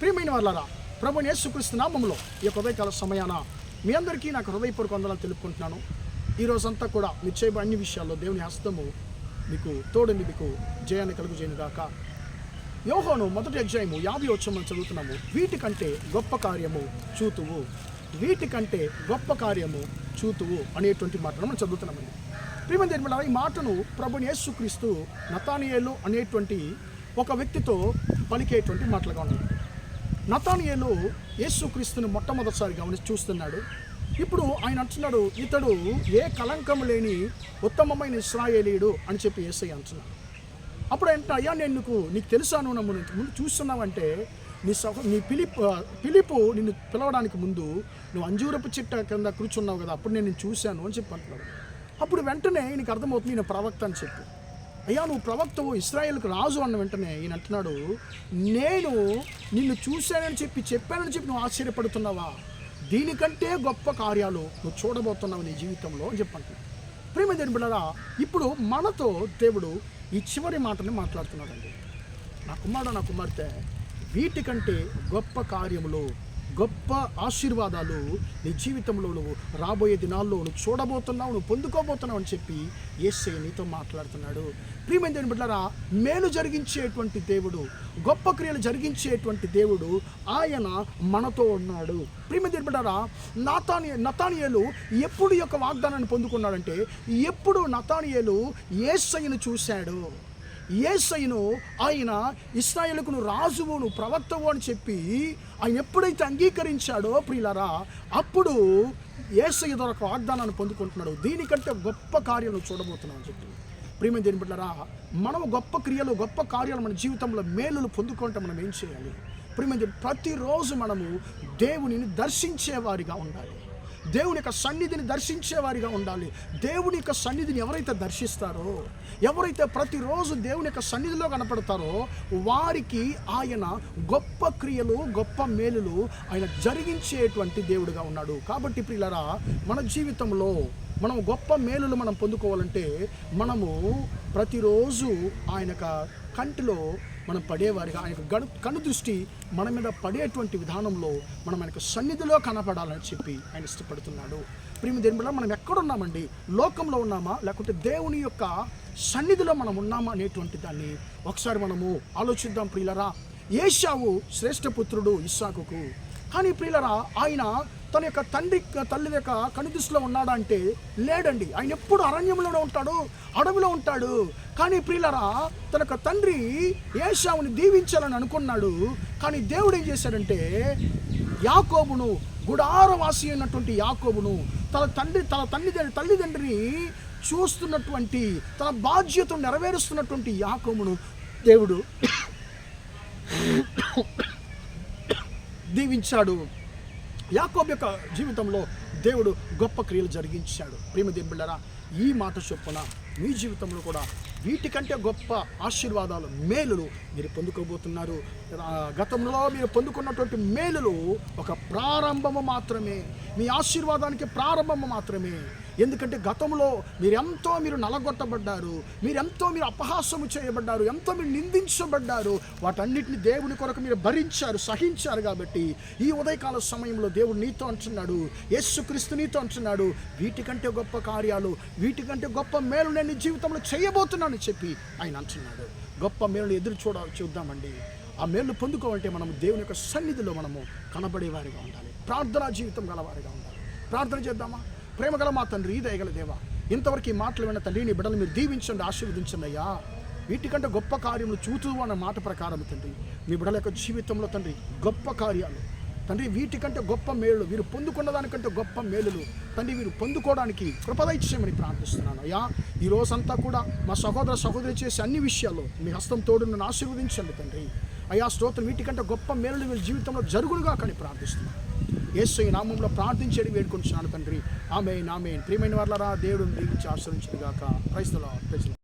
ప్రియమైన వాళ్ళారా, ప్రభువైన యేసుక్రీస్తు నామములో ఈ ఉదయకాల సమయాన మీ అందరికీ నాకు హృదయపూర్వక వందనాలు తెలుపుకుంటున్నాను. ఈ రోజంతా కూడా మీరు చేయబడిన అన్ని విషయాల్లో దేవుని హస్తము మీకు తోడుని మీకు జయాన్ని కలుగుజేయను గాక. యోహాను 1వ అధ్యాయము 50వ వచనం చదువుతున్నాము. వీటికంటే గొప్ప కార్యము చూతువు, వీటికంటే గొప్ప కార్యము చూతువు అనేటువంటి మాటను మనం చదువుతున్నామండి. ప్రియమైన దేవుని, ఈ మాటను ప్రభువైన యేసుక్రీస్తు నతానియేలు అనేటువంటి ఒక వ్యక్తితో పలికేటువంటి మాటలుగా ఉన్నాయి. నతానియేలు యేసుక్రీస్తుని మొట్టమొదటిసారిగా చూస్తున్నాడు. ఇప్పుడు ఆయన అంటున్నాడు, ఇతడు ఏ కలంకం లేని ఉత్తమమైన ఇశ్రాయేలీయుడు అని చెప్పి యేసయ్య అంటున్నాడు. అప్పుడు అంటే, అయ్యా నేను నీకు తెలుసాను, ముందు చూస్తున్నావంటే నీ పిలిపు నిన్ను పిలవడానికి ముందు నువ్వు అంజూరపు చెట్టు కింద కూర్చున్నావు కదా, అప్పుడు నేను చూశాను అని చెప్పి అంటున్నాడు. అప్పుడు వెంటనే నీకు అర్థమవుతుంది నేను ప్రవక్త అని చెప్పి. అయ్యా నువ్వు ప్రవక్తవు, ఇశ్రాయేలుకు రాజు అన్న వెంటనే ఈయన అంటున్నాడు, నేను నిన్ను చూశానని చెప్పానని చెప్పి నువ్వు ఆశ్చర్యపడుతున్నావా? దీనికంటే గొప్ప కార్యాలు నువ్వు చూడబోతున్నావు నీ జీవితంలో అని చెప్పంటున్నాడు. ప్రేమ దేవుని బిడ్డలారా, ఇప్పుడు మనతో దేవుడు ఈ చివరి మాటని మాట్లాడుతున్నాడండి. నా కుమారుడు, నా కుమార్తె, వీటికంటే గొప్ప కార్యములు, గొప్ప ఆశీర్వాదాలు నీ జీవితంలో నువ్వు రాబోయే దినాల్లో నువ్వు చూడబోతున్నావు, నువ్వు పొందుకోబోతున్నావు అని చెప్పి యేసయ్య నీతో మాట్లాడుతున్నాడు. ప్రియమైన దేవుని బిడ్డలారా, మేలు జరిగించేటువంటి దేవుడు, గొప్ప క్రియలు జరిగించేటువంటి దేవుడు ఆయన మనతో ఉన్నాడు. ప్రియమైన దేవుని బిడ్డలారా, నతానియేలు ఎప్పుడు ఈ యొక్క వాగ్దానాన్ని పొందుకున్నాడంటే, ఎప్పుడు నతానియేలు యేసయ్యను చూశాడు. యేసయ్యను ఆయన ఇశ్రాయేలుకు నువ్వు రాజువు, నువ్వు ప్రవక్తవు అని చెప్పి ఆయన ఎప్పుడైతే అంగీకరించాడో ప్రియులారా, అప్పుడు యేసయ్య ద్వారా ఒక వాగ్దానాన్ని పొందుకుంటున్నాడు. దీనికంటే గొప్ప కార్యాలు చూడబోతున్నావు అని చెప్పి. ప్రియమైన దేవుని బిడ్డలారా, మనం గొప్ప క్రియలు, గొప్ప కార్యాలు మన జీవితంలో మేలులు పొందుకుంటే మనం ఏం చేయాలి? ప్రియమైన ప్రతిరోజు మనము దేవునిని దర్శించేవారిగా ఉండాలి. దేవుని యొక్క సన్నిధిని దర్శించేవారిగా ఉండాలి. దేవుని యొక్క సన్నిధిని ఎవరైతే దర్శిస్తారో, ఎవరైతే ప్రతిరోజు దేవుని యొక్క సన్నిధిలో కనపడతారో వారికి ఆయన గొప్ప క్రియలు, గొప్ప మేలులు ఆయన జరిగించేటువంటి దేవుడిగా ఉన్నాడు. కాబట్టి ప్రియులారా, మన జీవితంలో మనం గొప్ప మేలులు మనం పొందుకోవాలంటే మనము ప్రతిరోజు ఆయన కంటిలో మనం పడేవారిగా, ఆయన కను దృష్టి మన మీద పడేటువంటి విధానంలో మనం ఆయనకు సన్నిధిలో కనపడాలని చెప్పి ఆయన ఇష్టపడుతున్నాడు. ప్రియమైన దేవుని బిడ్డలారా, మనం ఎక్కడున్నామండి? లోకంలో ఉన్నామా, లేకుంటే దేవుని యొక్క సన్నిధిలో మనం ఉన్నామా అనేటువంటి దాన్ని ఒకసారి మనము ఆలోచిద్దాం. ప్రియులరా, ఏశావు శ్రేష్ఠ పుత్రుడు ఇస్సాకుకు. కానీ ప్రియులరా, ఆయన తన యొక్క తల్లి యొక్క కనుదృష్టిలో ఉన్నాడా అంటే లేడండి. ఆయన ఎప్పుడు అరణ్యంలోనే ఉంటాడు, అడవిలో ఉంటాడు. కానీ ప్రియులరా, తన యొక్క తండ్రి ఏశావుని దీవించాలని అనుకున్నాడు. కానీ దేవుడు ఏం చేశాడంటే, యాకోబును, గుడారవాసి అయినటువంటి యాకోబును, తన తల్లిదండ్రిని చూస్తున్నటువంటి, తన బాధ్యతను నెరవేరుస్తున్నటువంటి యాకోబును దేవుడు దీవించాడు. యాకోబు యొక్క జీవితంలో దేవుడు గొప్ప క్రియలు జరిగించాడు. ప్రేమ దేవుని బిడ్డలారా, ఈ మాట చొప్పున మీ జీవితంలో కూడా వీటికంటే గొప్ప ఆశీర్వాదాలు, మేలులు మీరు పొందుకోబోతున్నారు. గతంలో మీరు పొందుకున్నటువంటి మేలులు ఒక ప్రారంభము మాత్రమే, మీ ఆశీర్వాదానికి ప్రారంభము మాత్రమే. ఎందుకంటే గతంలో మీరు నలగొట్టబడ్డారు, మీరు అపహాసము చేయబడ్డారు, ఎంతో మీరు నిందించబడ్డారు. వాటన్నిటిని దేవుని కొరకు మీరు భరించారు, సహించారు. కాబట్టి ఈ ఉదయకాల సమయంలో దేవుడు నీతో అంటున్నాడు, యేసుక్రీస్తు నీతో అంటున్నాడు, వీటికంటే గొప్ప కార్యాలు, వీటికంటే గొప్ప మేలు నేను నీ జీవితంలో చేయబోతున్నానని చెప్పి ఆయన అంటున్నాడు. గొప్ప మేలు చూద్దామండి. ఆ మేలు పొందుకోవాలంటే మనము దేవుని యొక్క సన్నిధిలో మనము కనబడేవారిగా ఉండాలి, ప్రార్థనా జీవితం గలవారిగా ఉండాలి. ప్రార్థన చేద్దామా? ప్రేమగల మా తండ్రి, దయగల దేవా, ఇంతవరకు ఈ మాటలు విన్న తండ్రి, నీ బిడ్డలు మీరు దీవించండి, ఆశీర్వదించండి అయ్యా. వీటికంటే గొప్ప కార్యములు చూతువు అన్న మాట ప్రకారం తండ్రి, మీ బిడ్డల యొక్క జీవితంలో తండ్రి గొప్ప కార్యాలు తండ్రి, వీటికంటే గొప్ప మేలు, వీరు పొందుకున్న దానికంటే గొప్ప మేలులు తండ్రి వీరు పొందుకోవడానికి కృపదైత్యమని ప్రార్థిస్తున్నాను అయ్యా. ఈ రోజంతా కూడా మా సహోదరి చేసే అన్ని విషయాల్లో మీ హస్తం తోడు నన్ను ఆశీర్వదించండి తండ్రి అయ్యా. స్తోత్రం. వీటికంటే గొప్ప మేలులు వీళ్ళ జీవితంలో జరుగునుగా కానీ ప్రార్థిస్తున్నాను. యేసయ్య నామములో ప్రార్థించేది వేడుకొంటున్నాను తండ్రి. ఆమేన్, ఆమేన్. ప్రియమైన వారలారా, దేవుడు దీవించి ఆశీర్వదించుగాక. Praise the lord.